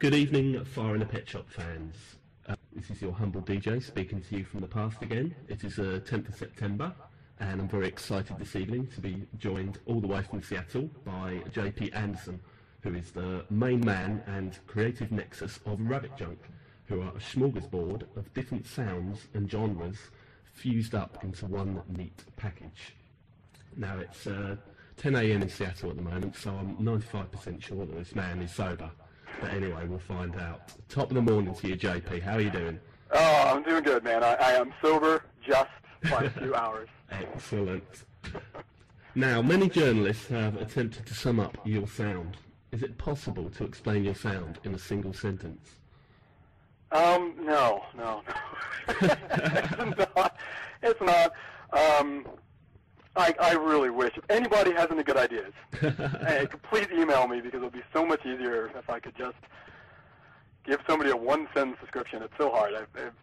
Good evening, Fire in a Pet Shop fans. This is your humble DJ speaking to you from the past again. It is 10th of September, and I'm very excited this evening to be joined all the way from Seattle by JP Anderson, who is the main man and creative nexus of Rabbit Junk, who are a smorgasbord of different sounds and genres fused up into one neat package. Now it's 10 AM in Seattle at the moment, so I'm 95% sure that this man is sober. But anyway, we'll find out. Top of the morning to you, JP. How are you doing? Oh, I'm doing good, man. I am sober just by a few hours. Excellent. Now, many journalists have attempted to sum up your sound. Is it possible to explain your sound in a single sentence? No. It's not. I really wish. If anybody has any good ideas, hey, please email me, because it would be so much easier if I could just give somebody a one-sentence description. It's so hard. I have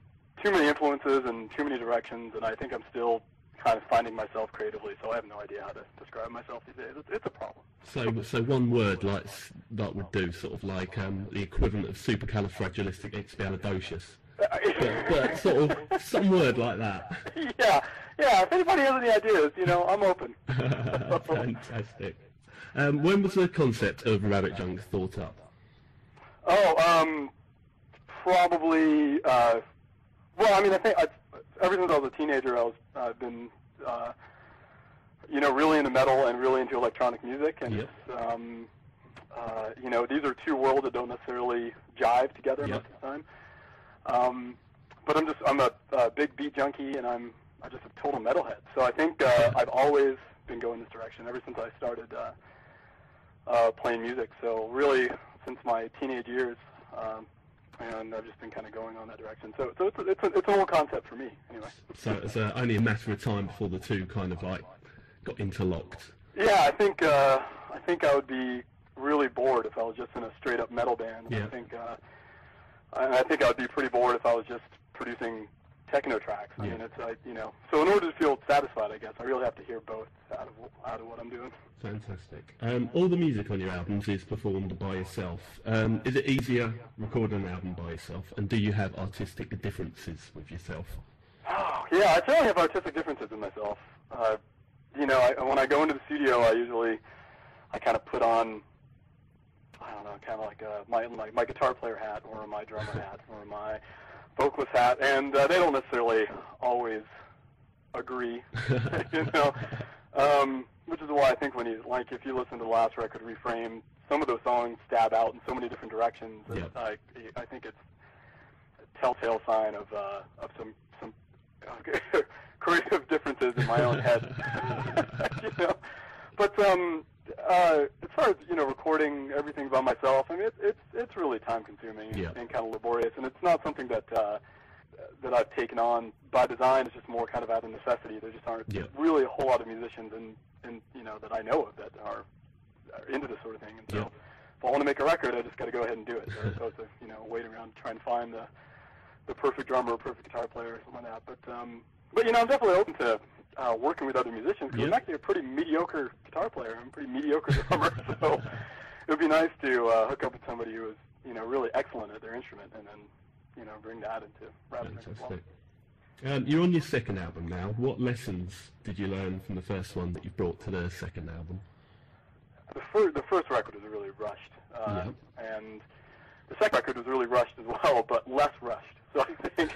too many influences and too many directions, and I think I'm still kind of finding myself creatively, so I have no idea how to describe myself these days. It's a problem. So one word that would do, sort of like the equivalent of supercalifragilisticexpialidocious. But sort of some word like that. Yeah. If anybody has any ideas, I'm open. Fantastic. When was the concept of Rabbit Junk thought up? Probably. I think ever since I was a teenager, I've been, really into metal and really into electronic music, and yep. These are two worlds that don't necessarily jive together most of the time. But I'm a big beat junkie, and I'm just a total metalhead. So I think I've always been going this direction ever since I started playing music. So really, since my teenage years, and I've just been kind of going on that direction. So it's an old concept for me, anyway. So it's only a matter of time before the two kind of like got interlocked. Yeah, I think I would be really bored if I was just in a straight up metal band. Yeah. I think I would be pretty bored if I was just producing techno tracks. I mean, so in order to feel satisfied, I guess I really have to hear both out of what I'm doing. Fantastic. All the music on your albums is performed by yourself. Is it easier recording an album by yourself, and do you have artistic differences with yourself? Oh, yeah, I certainly have artistic differences with myself. When I go into the studio, I kind of put on, I don't know, kind of like my guitar player hat, or my drummer hat, or my vocalist hat, and they don't necessarily always agree, which is why I think if you listen to the last record, Reframe, some of those songs stab out in so many different directions. And yep. I think it's a telltale sign of some creative differences in my own head. But as far as recording everything by myself, I mean it's really time consuming yep. and kind of laborious, and it's not something that I've taken on by design. It's just more kind of out of necessity. There just aren't yep. really a whole lot of musicians and that I know of that are into this sort of thing. And so yep. if I want to make a record, I just got to go ahead and do it, as opposed to wait around trying to find the perfect drummer or perfect guitar player or something like that. But I'm definitely open to working with other musicians, because yep. I'm actually a pretty mediocre guitar player. I'm a pretty mediocre drummer, so it would be nice to hook up with somebody who is really excellent at their instrument, and then bring that into Rabbit Junk as well. You're on your second album now. What lessons did you learn from the first one that you brought to the second album? The first record was really rushed, yeah. and the second record was really rushed as well, but less rushed. So I think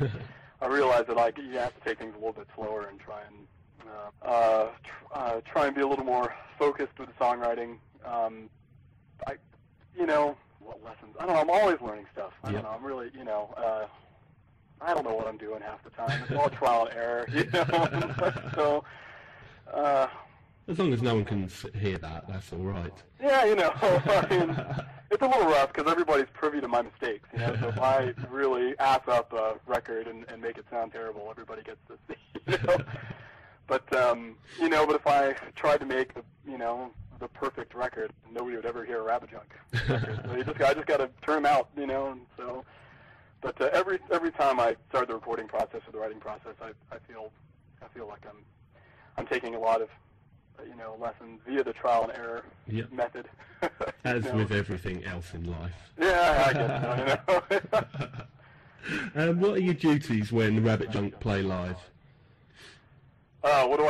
I realized that you have to take things a little bit slower and try and be a little more focused with the songwriting. What lessons? I don't know. I'm always learning stuff. I don't know. I'm really, I don't know what I'm doing half the time. It's all trial and error, So, as long as no one can hear that, that's all right. Yeah, I mean, it's a little rough because everybody's privy to my mistakes. So if I really ass up a record and make it sound terrible, everybody gets to see. But but if I tried to make the perfect record, nobody would ever hear a Rabbit Junk record. So I just got to turn them out, And so, but every time I start the recording process or the writing process, I feel like I'm taking a lot of lessons via the trial and error Yep. method. As with everything else in life. Yeah, I guess so. What are your duties when Rabbit Junk play live? What do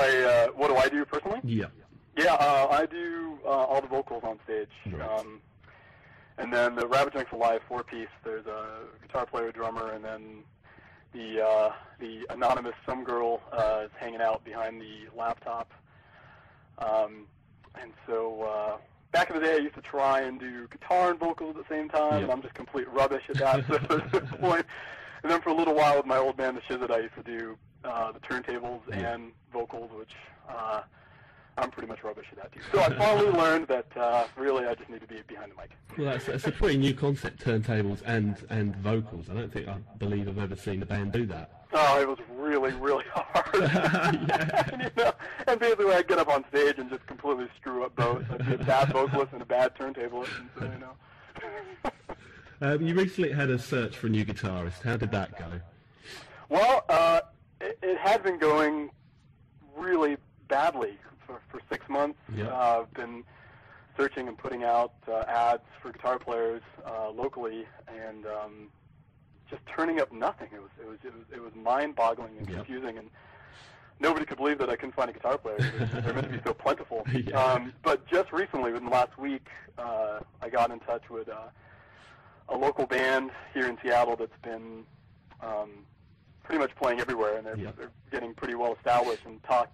I do personally? Yeah. Yeah, I do all the vocals on stage. Right. And then the Rabbit Junk's a live 4-piece. There's a guitar player, drummer, and then the anonymous some girl is hanging out behind the laptop. And so back in the day, I used to try and do guitar and vocals at the same time, and I'm just complete rubbish at that at this point. And then for a little while with my old band, the Shizit, I used to do the turntables and vocals, which I'm pretty much rubbish at that too. So I finally learned that really I just need to be behind the mic. Well, that's a pretty new concept, turntables and vocals. I believe I've ever seen a band do that. Oh, it was really, really hard. And basically I get up on stage and just completely screw up both. I'd be a bad vocalist and a bad turntablist, and so, You recently had a search for a new guitarist. How did that go? Well, it had been going really badly for 6 months. I've been searching and putting out ads for guitar players locally, and just turning up nothing. It was mind-boggling and confusing, and nobody could believe that I couldn't find a guitar player. They're meant to be so plentiful. But just recently, within the last week, I got in touch with a local band here in Seattle that's been pretty much playing everywhere, and they're getting pretty well established, and talked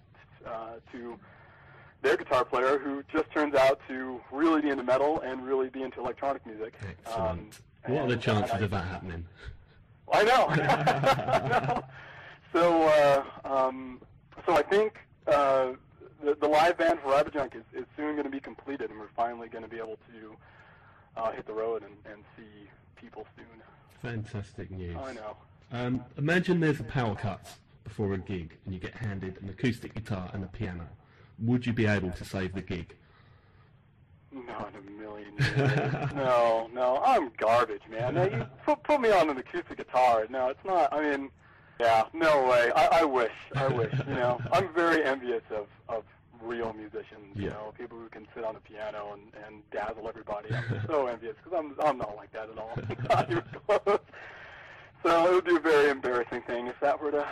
to their guitar player, who just turns out to really be into metal and really be into electronic music. Excellent. What are the chances of that happening? I know. So I think the live band for Rabbit Junk is soon going to be completed, and we're finally going to be able to hit the road and see people soon. Fantastic news. I know. Imagine there's a power cut before a gig, and you get handed an acoustic guitar and a piano. Would you be able to save the gig? Not in a million years. No, I'm garbage, man. Now, you put me on an acoustic guitar. No, it's not. I mean, yeah, no way. I wish. I'm very envious of real musicians. People who can sit on a piano and dazzle everybody. I'm so envious, because I'm not like that at all. Not even close. So it would be a very embarrassing thing if I were to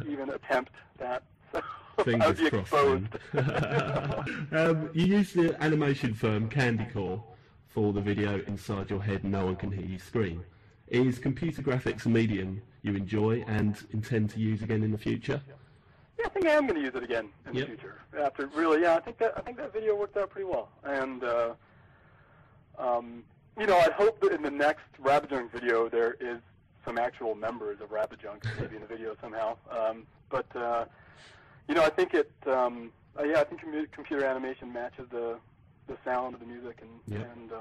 even attempt that. So Fingers I'd be exposed. You used the animation firm Candycore for the video Inside Your Head, No One Can Hear You Scream. Is computer graphics a medium you enjoy and intend to use again in the future? Yeah, I think I am going to use it again in the future. After I think that video worked out pretty well. And I hope that in the next Rabbit Junk video there is some actual members of Rabbit Junk maybe in the video somehow. I think I think computer animation matches the sound of the music, and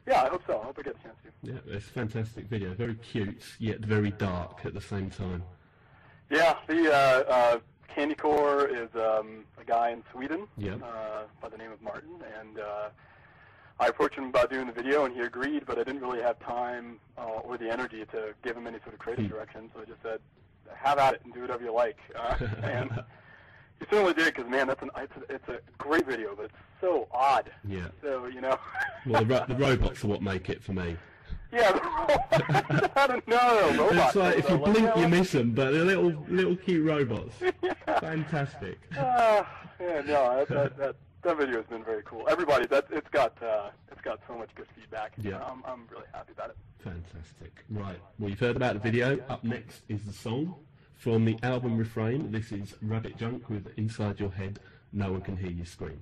I hope so. I hope I get a chance to. Yeah, it's a fantastic video. Very cute, yet very dark at the same time. Yeah, the Candycore is a guy in Sweden by the name of Martin, and I approached him about doing the video, and he agreed, but I didn't really have time or the energy to give him any sort of creative direction, so I just said, have at it and do whatever you like. And he certainly did, because, man, it's a great video, but it's so odd. Yeah. So, Well, the robots are what make it for me. Yeah, I don't know. Robots. It's like, if you blink, you miss them, but they're little cute robots. Fantastic. That video has been very cool. Everybody, it's got so much good feedback. Yeah. I'm really happy about it. Fantastic. Right. Well, you've heard about the video. Up next is the song from the album Reframe. This is Rabbit Junk with Inside Your Head, No One Can Hear You Scream.